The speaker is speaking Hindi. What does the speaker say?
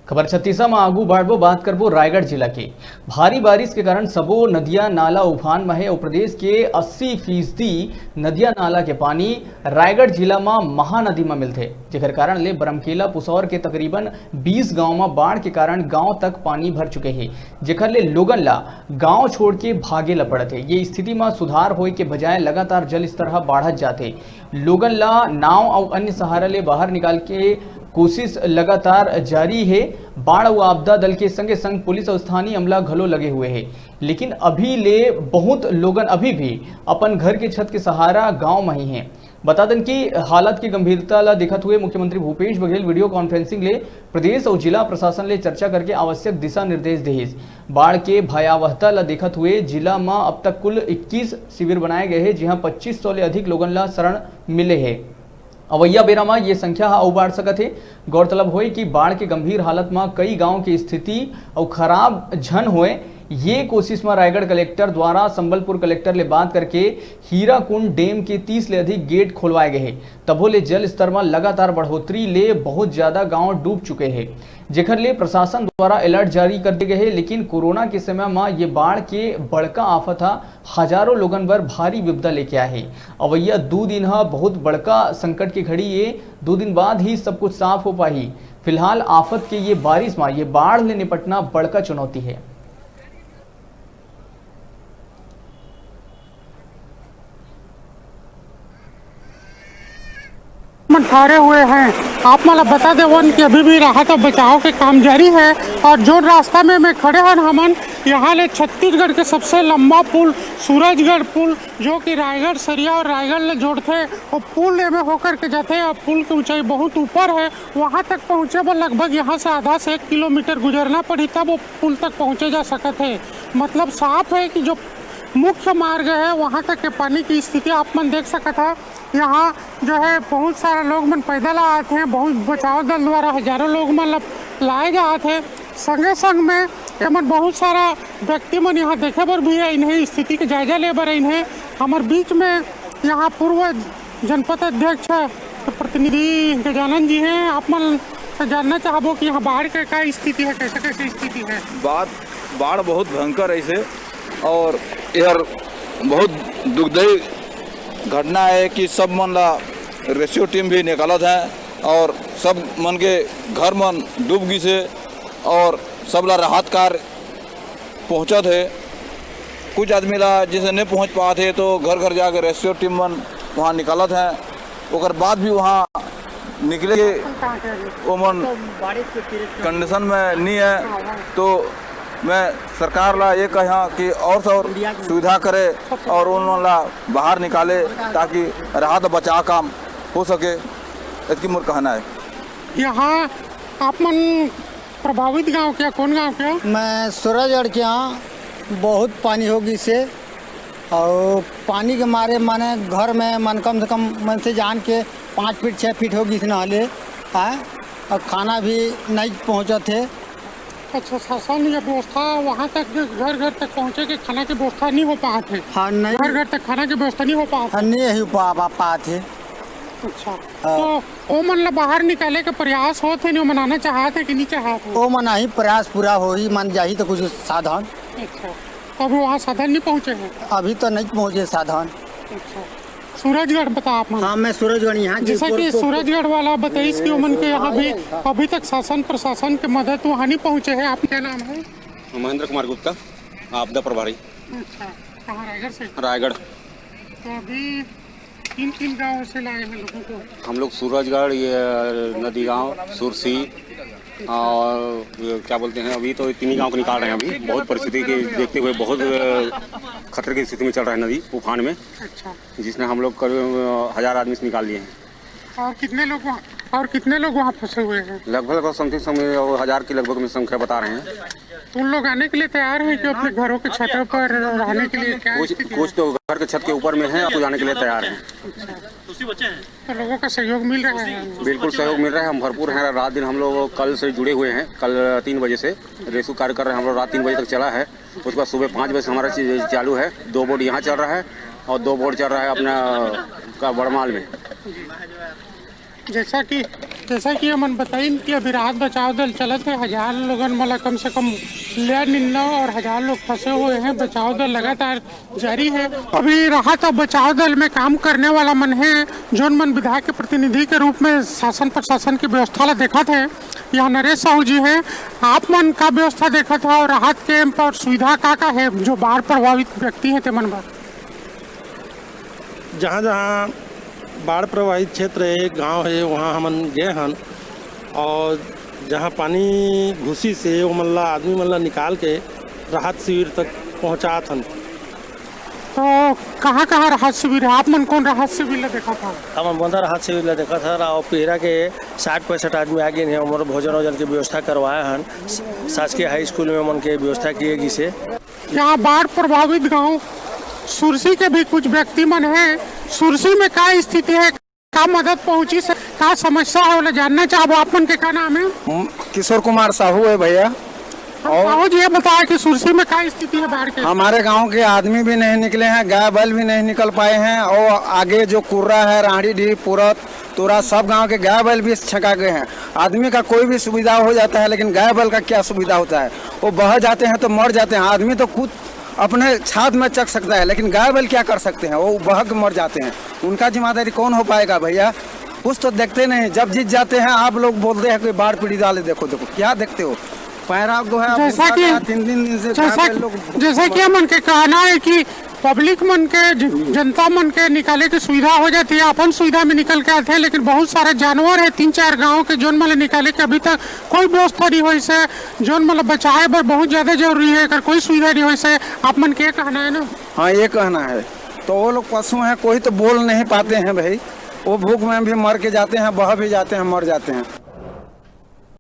खबर छत्तीसा में आगू बाढ़बो बात करबो रायगढ़ जिला के। भारी बारिश के कारण सबो नदिया नाला उफान में है और प्रदेश के 80% नदिया नाला के पानी रायगढ़ जिला में महानदी में मिलते, जेकर कारण ले बरमकेला पुसौर के तकरीबन 20 गांव में बाढ़ के कारण गांव तक पानी भर चुके हैं, जेकर ले लोगन ला गांव छोड़ के भागे ला पड़त है। ये स्थिति में सुधार होए के बजाय लगातार जल स्तर बढ़त जाते, लोगन ला नाव और अन्य सहारा ले बाहर निकाल के कोशिश लगातार जारी है। बाढ़ और आपदा दल के संगे संग पुलिस और स्थानीय अमला घलो लगे हुए हैं, लेकिन अभी ले बहुत लोगन अभी भी अपन घर के छत के सहारा गांव में ही हैं। बता दें कि हालत की गंभीरता ला देखते हुए मुख्यमंत्री भूपेश बघेल वीडियो कॉन्फ्रेंसिंग ले प्रदेश और जिला प्रशासन ले चर्चा करके आवश्यक दिशा निर्देश दे। बाढ़ के भयावहता ला देखते हुए जिला में अब तक कुल 21 शिविर बनाए गए हैं, जहां 2500 ले अधिक लोगन ला शरण मिले हैं। अवैया बेरा में ये संख्या और बढ़ सकत है। गौरतलब हो कि बाढ़ के गंभीर हालत में कई गांव की स्थिति और खराब झन हुए, ये कोशिश में रायगढ़ कलेक्टर द्वारा संबलपुर कलेक्टर ले बात करके हीराकुंड डैम के 30 ले अधिक गेट खोलवाए गए हैं। तबो ले जल स्तर में लगातार बढ़ोतरी ले बहुत ज्यादा गांव डूब चुके हैं, जेकर ले प्रशासन द्वारा अलर्ट जारी कर दिए गए हैं। लेकिन कोरोना के समय में ये बाढ़ के बड़का आफत हजारों लोगन पर भारी विपदा लेके आए है। अवैया 2 दिन बहुत बड़का संकट की घड़ी, ये 2 दिन बाद ही सब कुछ साफ हो पाई। फिलहाल आफत के ये बारिश में ये बाढ़ ले निपटना बड़का चुनौती है। ठहरे हुए हैं, आप मतलब बता दे वन कि अभी भी राहत और बचाव के काम जारी है। और जो रास्ता में मैं खड़े हैं हमन यहाँ ले छत्तीसगढ़ के सबसे लंबा पुल सूरजगढ़ पुल, जो कि रायगढ़ सरिया और रायगढ़ ले जोड़ते और पुल में होकर के जाते। और पुल की ऊंचाई बहुत ऊपर है, वहाँ तक पहुँचे पर लगभग यहाँ से आधा से 1 किलोमीटर गुजरना पड़ी तब वो पुल तक पहुँचे जा सकते है। मतलब साफ है कि जो मुख्य मार्ग है वहाँ तक के पानी की स्थिति आप मन देख सकते हैं। यहाँ जो है बहुत सारे लोग मन पैदल आते हैं, बहुत बचाव दल द्वारा हजारों लोग मन लाए जाते हैं। संगे संग में एमन बहुत सारा व्यक्ति मन यहाँ देखे पर भी है, इन्हें स्थिति के जायजा ले बर इन्हें। हमारे बीच में यहाँ पूर्व जनपद अध्यक्ष प्रतिनिधि गजानन जी हैं। आप मन से जानना चाहबो कि यहाँ बाढ़ का क्या स्थिति है, कैसे कैसे स्थिति है? बाढ़ बहुत भयंकर ऐसे और यार बहुत दुखदायी घटना है कि सब मन ला रेस्क्यू टीम भी निकालत है और सब मन के घर मन डूब गई से और सब ला राहत कार्य पहुँचत है। कुछ आदमी ला जैसे नहीं पहुँच पाते तो घर घर जाकर रेस्क्यू टीम मन वहाँ निकालत है। और बाद भी वहाँ निकले वो मन कंडीशन में नहीं है, तो मैं सरकार ला ये कहा कि और सुविधा करे और उन ला बाहर निकाले ताकि राहत बचाव काम हो सके। इसकी मोर कहना है। यहाँ आप मन प्रभावित गांव क्या, कौन गांव क्या? मैं सूरजगढ़ के यहाँ बहुत पानी होगी से और पानी के मारे माने घर में मन कम से कम मन से जान के 5 फीट 6 फीट होगी से नहले है और खाना भी नहीं पहुँचा थे। अच्छा, शासन या व्यवस्था वहाँ तक घर घर तक पहुँचे के खाना की व्यवस्था नहीं हो पाते? हाँ, नहीं, घर घर तक खाना की व्यवस्था नहीं हो पाते? नहीं हो पाते। अच्छा, तो वो मन ला बाहर निकाले के प्रयास होते नहीं, मनाना चाहते कि नहीं चाहते? वो मना ही प्रयास पूरा हो ही मन जाही तो कुछ साधन। अच्छा, तो अभी वहाँ साधन नहीं पहुँचे हैं? अभी तो नहीं पहुँचे साधन। अच्छा, सूरजगढ़ बता आप? हाँ, मैं सूरजगढ़ यहाँ जैसा कि सूरजगढ़ वाला बताइए कि उमन के यहाँ भी अभी तक शासन प्रशासन के मदद वहाँ नहीं पहुँचे हैं। आप क्या नाम है? महेंद्र कुमार गुप्ता, आपदा प्रभारी। अच्छा, कहाँ? रायगढ़ से? रायगढ़। तो अभी किन गाँव से लाए हैं लोगों को? हम लोग सूरजगढ़, ये नदी गांव, सुरसी और क्या बोलते हैं, अभी तो 3 ही गांव को निकाल रहे हैं। अभी बहुत परिस्थिति के देखते हुए बहुत खतरे की स्थिति में चल रहा है नदी उफान में। अच्छा, जिसमें हम लोग करीब 1000 आदमी से निकाल लिए हैं। और कितने लोग वहाँ फंसे हुए हैं? लगभग समथिंग 1000 की लगभग में संख्या बता रहे हैं। तो उन लोग आने के लिए तैयार हैं कि अपने घरों के छतों पर रहने के लिए? क्या कुछ तो घर के छत के ऊपर में है, कुछ आने के लिए तैयार हैं। तो लोगों का सहयोग मिल रहा है? बिल्कुल सहयोग मिल रहा है, हम भरपूर हैं। रात दिन हम लोग कल से जुड़े हुए हैं। कल 3 बजे से रेस्क्यू कार्य कर रहे हैं हम लोग, रात 3 बजे तक चला है। उसके बाद सुबह 5 बजे से हमारा चीज़ चालू है। 2 बोट यहाँ चल रहा है और 2 बोट चल रहा है अपना का बड़माल में। जैसा कि जैसा कि हमन बताइन कि अभी राहत बचाव दल चलत है, 1000 लोगन मतलब कम से कम ले निन्नो और 1000 लोग फंसे हुए हैं। बचाव दल लगातार जारी है। अभी राहत और बचाव दल में काम करने वाला मन है, जोन मन विधायक के प्रतिनिधि के रूप में शासन प्रशासन की व्यवस्था ला देखा थे। यहाँ नरेश साहू जी हैं, आप मन का व्यवस्था देखा था और राहत कैंप और सुविधा का है जो बाढ़ प्रभावित व्यक्ति है तेमन बार। जहाँ जहाँ बाढ़ प्रभावित क्षेत्र है, गांव है, वहाँ हमन गए हन और जहाँ पानी घुसी से वो मल्ला आदमी मल्ला निकाल के राहत शिविर तक पहुँचात हन। तो कहाँ कहाँ राहत शिविर है? आप मन कौन राहत शिविर ला देखा था? हमन बंदा राहत शिविर ला देखा था और पिहरा के 60-65 आदमी आगे हैं। उम्र भोजन वोजन की व्यवस्था करवाए हन। शासकीय हाई स्कूल में मन के व्यवस्था किए जिसे यहाँ बाढ़ प्रभावित गांव सुरसी के भी कुछ व्यक्ति मन है। सुरसी में क्या स्थिति है, क्या मदद पहुंची से, क्या समस्या है वो जानना चाहो। आप मन के क्या नाम है? किशोर कुमार साहू है भैया। और जी ये बताया कि सुरसी में क्या स्थिति है बाढ़ के? हमारे गांव के आदमी भी नहीं निकले हैं, गाय बैल भी नहीं निकल पाए हैं और आगे जो कुर्रा है, राहड़ी डी, पुरत, तुरा, सब गांव के गाय बैल भी छका गए हैं। आदमी का कोई भी सुविधा हो जाता है, लेकिन गाय बैल का क्या सुविधा होता है? वो बह जाते हैं तो मर जाते हैं। आदमी तो खुद अपने छात में चख सकता है, लेकिन गाय बैल क्या कर सकते हैं? वो बह के मर जाते हैं। उनका जिम्मेदारी कौन हो पाएगा भैया? कुछ तो देखते नहीं। जब जीत जाते हैं आप लोग बोलते हैं कि बाढ़ पीड़ित वाले देखो देखो, क्या देखते हो? पैरा जो है जैसा कि मन के कहना है कि पब्लिक मन के जनता मन के निकाले की सुविधा हो जाती है, अपन सुविधा में निकल के आते हैं, लेकिन बहुत सारे जानवर है 3-4 गांव के जोन मतलब निकाले के अभी तक कोई व्यवस्था नहीं हुई से, जोन मतलब बचाए पर बहुत ज्यादा जरूरी है, अगर कोई सुविधा नहीं हुई से। आप मन के कहना है ना? हाँ, ये कहना है। तो वो लोग पशु हैं, कोई तो बोल नहीं पाते हैं भाई। वो भूख में भी मर के जाते हैं, बह भी जाते हैं, मर जाते हैं।